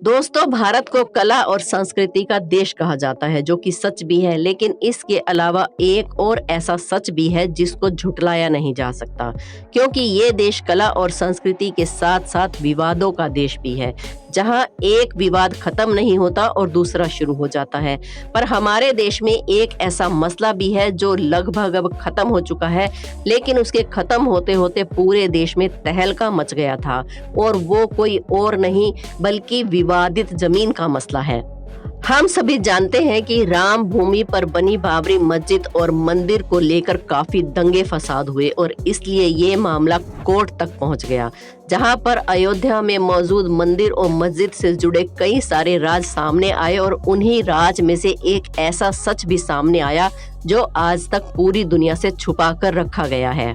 दोस्तों, भारत को कला और संस्कृति का देश कहा जाता है, जो कि सच भी है। लेकिन इसके अलावा एक और ऐसा सच भी है जिसको झुटलाया नहीं जा सकता, क्योंकि ये देश कला और संस्कृति के साथ साथ विवादों का देश भी है, जहां एक विवाद खत्म नहीं होता और दूसरा शुरू हो जाता है। पर हमारे देश में एक ऐसा मसला भी है जो लगभग अब खत्म हो चुका है, लेकिन उसके खत्म होते होते पूरे देश में तहलका मच गया था, और वो कोई और नहीं बल्कि विवादित जमीन का मसला है। हम सभी जानते हैं कि राम भूमि पर बनी बाबरी मस्जिद और मंदिर को लेकर काफी दंगे फसाद हुए, और इसलिए ये मामला कोर्ट तक पहुंच गया, जहां पर अयोध्या में मौजूद मंदिर और मस्जिद से जुड़े कई सारे राज सामने आए, और उन्हीं राज में से एक ऐसा सच भी सामने आया जो आज तक पूरी दुनिया से छुपा कर रखा गया है।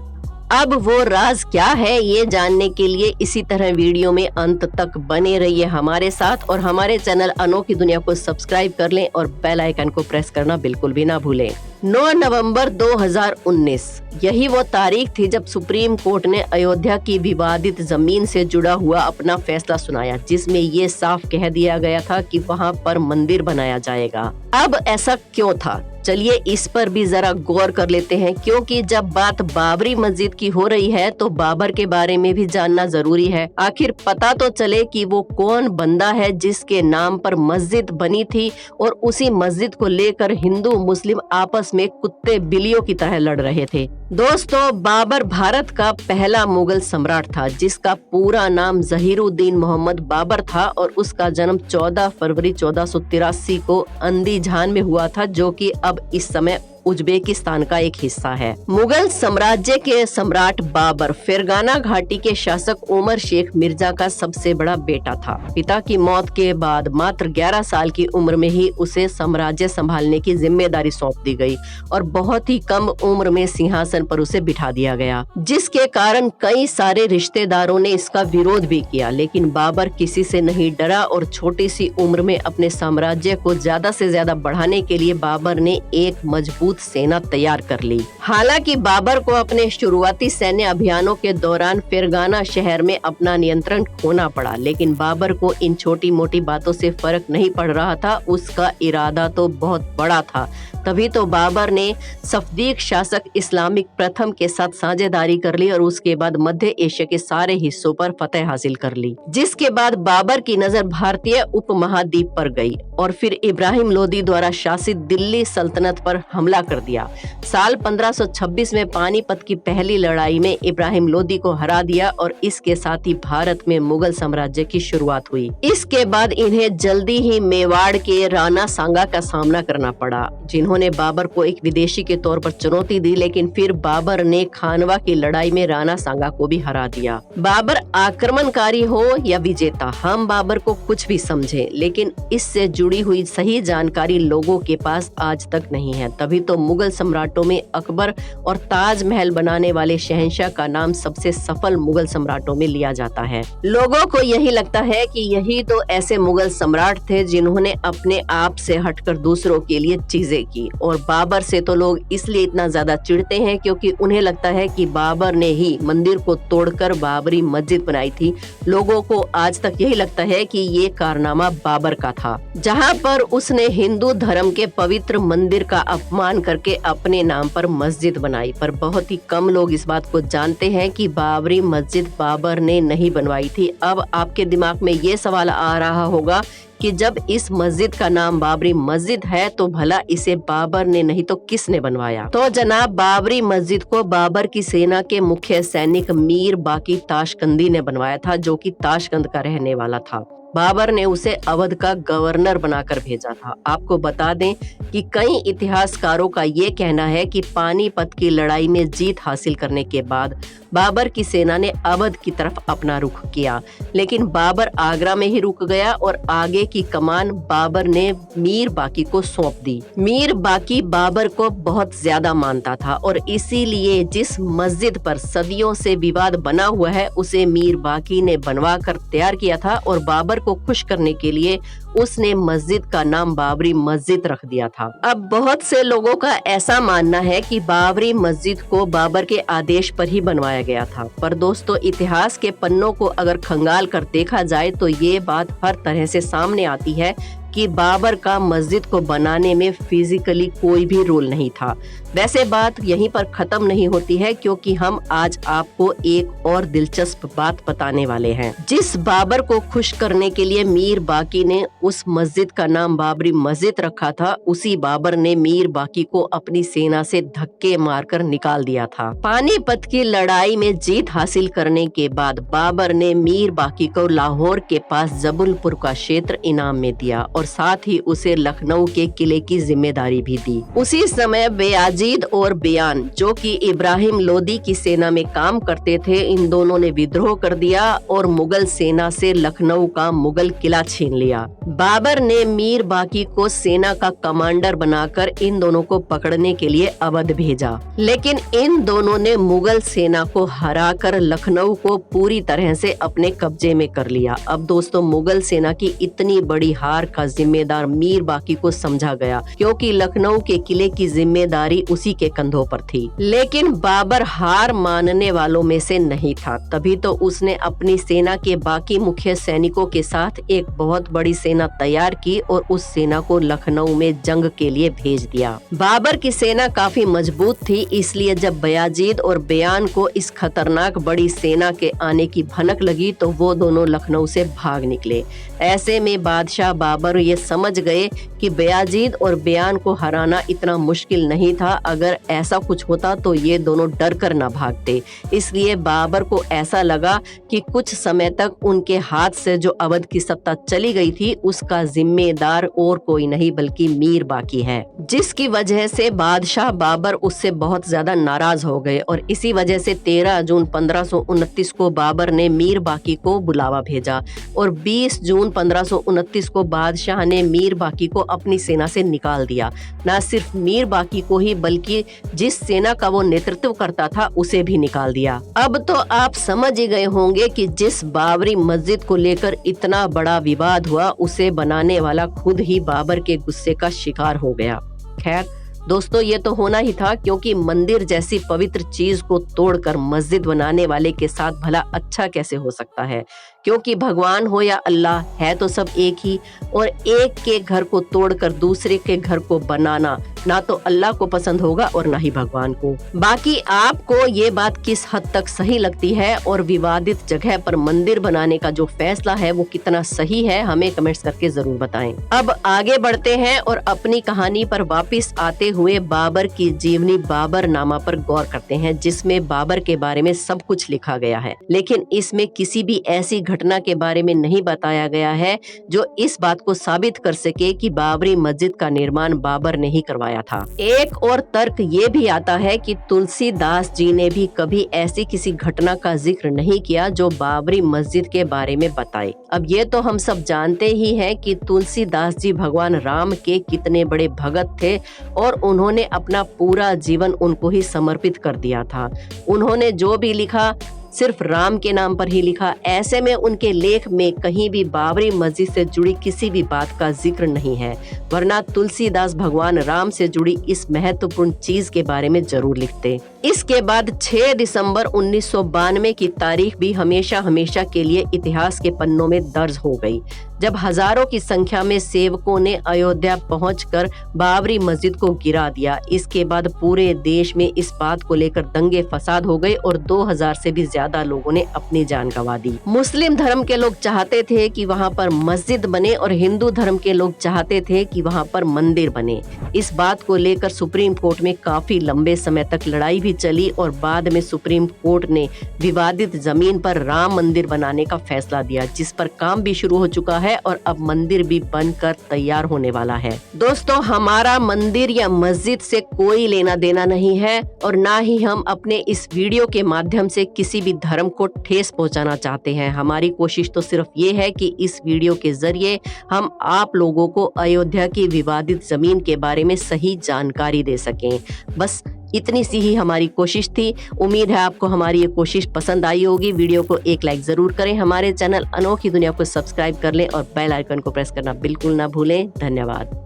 अब वो राज क्या है, ये जानने के लिए इसी तरह वीडियो में अंत तक बने रहिए हमारे साथ, और हमारे चैनल अनोखी दुनिया को सब्सक्राइब कर लें और बेल आइकन को प्रेस करना बिल्कुल भी ना भूलें। 9 नवंबर 2019 यही वो तारीख थी जब सुप्रीम कोर्ट ने अयोध्या की विवादित जमीन से जुड़ा हुआ अपना फैसला सुनाया, जिसमें ये साफ कह दिया गया था कि वहां पर मंदिर बनाया जाएगा। अब ऐसा क्यों था, चलिए इस पर भी जरा गौर कर लेते हैं, क्योंकि जब बात बाबरी मस्जिद की हो रही है तो बाबर के बारे में भी जानना जरूरी है। आखिर पता तो चले कि वो कौन बंदा है जिसके नाम पर मस्जिद बनी थी, और उसी मस्जिद को लेकर हिंदू मुस्लिम आपस में कुत्ते बिल्लियों की तरह लड़ रहे थे। दोस्तों, बाबर भारत का पहला मुगल सम्राट था, जिसका पूरा नाम जहीरुद्दीन मोहम्मद बाबर था, और उसका जन्म 14 फरवरी 1483 को अंदीजान में हुआ था, जो कि अब इस समय उज्बेकिस्तान का एक हिस्सा है। मुगल साम्राज्य के सम्राट बाबर फरगाना घाटी के शासक उमर शेख मिर्जा का सबसे बड़ा बेटा था। पिता की मौत के बाद मात्र 11 साल की उम्र में ही उसे साम्राज्य संभालने की जिम्मेदारी सौंप दी गई, और बहुत ही कम उम्र में सिंहासन पर उसे बिठा दिया गया, जिसके कारण कई सारे रिश्तेदारों ने इसका विरोध भी किया। लेकिन बाबर किसी से नहीं डरा, और छोटी सी उम्र में अपने साम्राज्य को ज्यादा से ज्यादा बढ़ाने के लिए बाबर ने एक मजबूत सेना तैयार कर ली। हालांकि बाबर को अपने शुरुआती सैन्य अभियानों के दौरान फरगाना शहर में अपना नियंत्रण खोना पड़ा, लेकिन बाबर को इन छोटी मोटी बातों से फर्क नहीं पड़ रहा था। उसका इरादा तो बहुत बड़ा था। तभी तो बाबर ने सफदीक शासक इस्लामिक प्रथम के साथ साझेदारी कर ली, और उसके बाद मध्य एशिया के सारे हिस्सों पर फतह हासिल कर ली, जिसके बाद बाबर की नजर भारतीय उपमहाद्वीप पर गई, और फिर इब्राहिम लोदी द्वारा शासित दिल्ली सल्तनत पर हमला कर दिया। साल 1526 में पानीपत की पहली लड़ाई में इब्राहिम लोदी को हरा दिया, और इसके साथ ही भारत में मुगल साम्राज्य की शुरुआत हुई। इसके बाद इन्हें जल्दी ही मेवाड़ के राणा सांगा का सामना करना पड़ा, जिन्होंने बाबर को एक विदेशी के तौर पर चुनौती दी। लेकिन फिर बाबर ने खानवा की लड़ाई में राणा सांगा को भी हरा दिया। बाबर आक्रमणकारी हो या विजेता, हम बाबर को कुछ भी समझे, लेकिन इससे जुड़ी हुई सही जानकारी लोगों के पास आज तक नहीं है। तभी तो मुगल सम्राटों में अकबर और ताजमहल बनाने वाले शहंशाह का नाम सबसे सफल मुगल सम्राटों में लिया जाता है। लोगों को यही लगता है कि यही तो ऐसे मुगल सम्राट थे जिन्होंने अपने आप से हटकर दूसरों के लिए चीजें की, और बाबर से तो लोग इसलिए इतना ज्यादा चिढ़ते हैं क्योंकि उन्हें लगता है कि बाबर ने ही मंदिर को तोड़कर बाबरी मस्जिद बनाई थी। लोगों को आज तक यही लगता है कि ये कारनामा बाबर का था, जहां पर उसने हिंदू धर्म के पवित्र मंदिर का अपमान करके अपने नाम पर मस्जिद बनाई। पर बहुत ही कम लोग इस बात को जानते हैं कि बाबरी मस्जिद बाबर ने नहीं बनवाई थी। अब आपके दिमाग में ये सवाल आ रहा होगा कि जब इस मस्जिद का नाम बाबरी मस्जिद है तो भला इसे बाबर ने नहीं तो किसने बनवाया? तो जनाब, बाबरी मस्जिद को बाबर की सेना के मुख्य सैनिक मीर बाकी ताशकंदी ने बनवाया था, जो कि ताशकंद का रहने वाला था। बाबर ने उसे अवध का गवर्नर बनाकर भेजा था। आपको बता दें कि कई इतिहासकारों का ये कहना है कि पानीपत की लड़ाई में जीत हासिल करने के बाद बाबर की सेना ने अवध की तरफ अपना रुख किया, लेकिन बाबर आगरा में ही रुक गया, और आगे की कमान बाबर ने मीर बाकी को सौंप दी। मीर बाकी बाबर को बहुत ज्यादा मानता था, और इसीलिए जिस मस्जिद पर सदियों से विवाद बना हुआ है उसे मीर बाकी ने बनवा कर तैयार किया था, और बाबर को खुश करने के लिए उसने मस्जिद का नाम बाबरी मस्जिद रख दिया था। अब बहुत से लोगों का ऐसा मानना है कि बाबरी मस्जिद को बाबर के आदेश पर ही बनवाया गया था, पर दोस्तों इतिहास के पन्नों को अगर खंगाल कर देखा जाए तो ये बात हर तरह से सामने आती है कि बाबर का मस्जिद को बनाने में फिजिकली कोई भी रोल नहीं था। वैसे बात यहीं पर खत्म नहीं होती है, क्योंकि हम आज आपको एक और दिलचस्प बात बताने वाले हैं। जिस बाबर को खुश करने के लिए मीर बाकी ने उस मस्जिद का नाम बाबरी मस्जिद रखा था, उसी बाबर ने मीर बाकी को अपनी सेना से धक्के मारकर निकाल दिया था। पानीपत की लड़ाई में जीत हासिल करने के बाद बाबर ने मीर बाकी को लाहौर के पास जबलपुर का क्षेत्र इनाम में दिया और साथ ही उसे लखनऊ के किले की जिम्मेदारी भी दी। उसी समय बेयाजीद और बयान, जो कि इब्राहिम लोदी की सेना में काम करते थे, इन दोनों ने विद्रोह कर दिया और मुगल सेना से लखनऊ का मुगल किला छीन लिया। बाबर ने मीर बाकी को सेना का कमांडर बनाकर इन दोनों को पकड़ने के लिए अवध भेजा, लेकिन इन दोनों ने मुगल सेना को हराकर लखनऊ को पूरी तरह से अपने कब्जे में कर लिया। अब दोस्तों मुगल सेना की इतनी बड़ी हार का जिम्मेदार मीर बाकी को समझा गया, क्योंकि लखनऊ के किले की जिम्मेदारी उसी के कंधों पर थी। लेकिन बाबर हार मानने वालों में से नहीं था, तभी तो उसने अपनी सेना के बाकी मुख्य सैनिकों के साथ एक बहुत बड़ी सेना तैयार की और उस सेना को लखनऊ में जंग के लिए भेज दिया। बाबर की सेना काफी मजबूत थी, इसलिए जब बयाजीद और बयान को इस खतरनाक बड़ी सेना के आने की भनक लगी तो वो दोनों लखनऊ से भाग निकले। ऐसे में बादशाह बाबर ये समझ गए कि बयाजीद और बयान को हराना इतना मुश्किल नहीं था। अगर ऐसा कुछ होता तो ये दोनों डर कर न भागते। इसलिए बाबर को ऐसा लगा कि कुछ समय तक उनके हाथ से जो अवध की सत्ता चली गई थी उसका जिम्मेदार और कोई नहीं बल्कि मीर बाकी है, जिसकी वजह से बादशाह बाबर उससे बहुत ज्यादा नाराज हो गए और इसी वजह से 13 जून 1529 को बाबर ने मीर बाकी को बुलावा भेजा और 20 जून 1529 को बादशाह ने मीर बाकी को अपनी सेना से निकाल दिया। न सिर्फ मीर बाकी को ही बल्कि जिस सेना का वो नेतृत्व करता था उसे भी निकाल दिया। अब तो आप समझ ही गए होंगे कि जिस बाबरी मस्जिद को लेकर इतना बड़ा विवाद हुआ उसे बनाने वाला खुद ही बाबर के गुस्से का शिकार हो गया। खैर दोस्तों ये तो होना ही था, क्योंकि मंदिर जैसी पवित्र चीज को तोड़कर मस्जिद बनाने वाले के साथ भला अच्छा कैसे हो सकता है, क्योंकि भगवान हो या अल्लाह है तो सब एक ही, और एक के घर को तोड़कर दूसरे के घर को बनाना ना तो अल्लाह को पसंद होगा और ना ही भगवान को। बाकी आपको ये बात किस हद तक सही लगती है और विवादित जगह पर मंदिर बनाने का जो फैसला है वो कितना सही है, हमें कमेंट्स करके जरूर बताएं। अब आगे बढ़ते हैं और अपनी कहानी पर वापिस आते हुए बाबर की जीवनी बाबरनामा पर गौर करते हैं, जिसमें बाबर के बारे में सब कुछ लिखा गया है, लेकिन इसमें किसी भी ऐसी घटना के बारे में नहीं बताया गया है जो इस बात को साबित कर सके कि बाबरी मस्जिद का निर्माण बाबर ने ही करवाया था। एक और तर्क ये भी आता है कि तुलसीदास जी ने भी कभी ऐसी किसी घटना का जिक्र नहीं किया जो बाबरी मस्जिद के बारे में बताए। अब ये तो हम सब जानते ही हैं कि तुलसीदास जी भगवान राम के कितने बड़े भगत थे और उन्होंने अपना पूरा जीवन उनको ही समर्पित कर दिया था। उन्होंने जो भी लिखा सिर्फ राम के नाम पर ही लिखा। ऐसे में उनके लेख में कहीं भी बाबरी मस्जिद से जुड़ी किसी भी बात का जिक्र नहीं है, वरना तुलसीदास भगवान राम से जुड़ी इस महत्वपूर्ण चीज के बारे में जरूर लिखते। इसके बाद 6 दिसंबर 1992 की तारीख भी हमेशा हमेशा के लिए इतिहास के पन्नों में दर्ज हो गई, जब हजारों की संख्या में सेवकों ने अयोध्या पहुंचकर बाबरी मस्जिद को गिरा दिया। इसके बाद पूरे देश में इस बात को लेकर दंगे फसाद हो गए और 2000 से भी ज्यादा लोगों ने अपनी जान गंवा दी। मुस्लिम धर्म के लोग चाहते थे कि वहां पर मस्जिद बने और हिंदू धर्म के लोग चाहते थे कि वहां पर मंदिर बने। इस बात को लेकर सुप्रीम कोर्ट में काफी लंबे समय तक लड़ाई भी चली और बाद में सुप्रीम कोर्ट ने विवादित जमीन पर राम मंदिर बनाने का फैसला दिया, जिस पर काम भी शुरू हो चुका है और अब मंदिर भी बनकर तैयार होने वाला है। दोस्तों हमारा मंदिर या मस्जिद से कोई लेना देना नहीं है और ना ही हम अपने इस वीडियो के माध्यम से किसी भी धर्म को ठेस पहुंचाना चाहते हैं। हमारी कोशिश तो सिर्फ ये है कि इस वीडियो के जरिए हम आप लोगों को अयोध्या की विवादित जमीन के बारे में सही जानकारी दे सकें। बस इतनी सी ही हमारी कोशिश थी। उम्मीद है आपको हमारी ये कोशिश पसंद आई होगी। वीडियो को एक लाइक जरूर करें, हमारे चैनल अनोखी दुनिया को सब्सक्राइब कर लें और बेल आइकन को प्रेस करना बिल्कुल ना भूलें। धन्यवाद।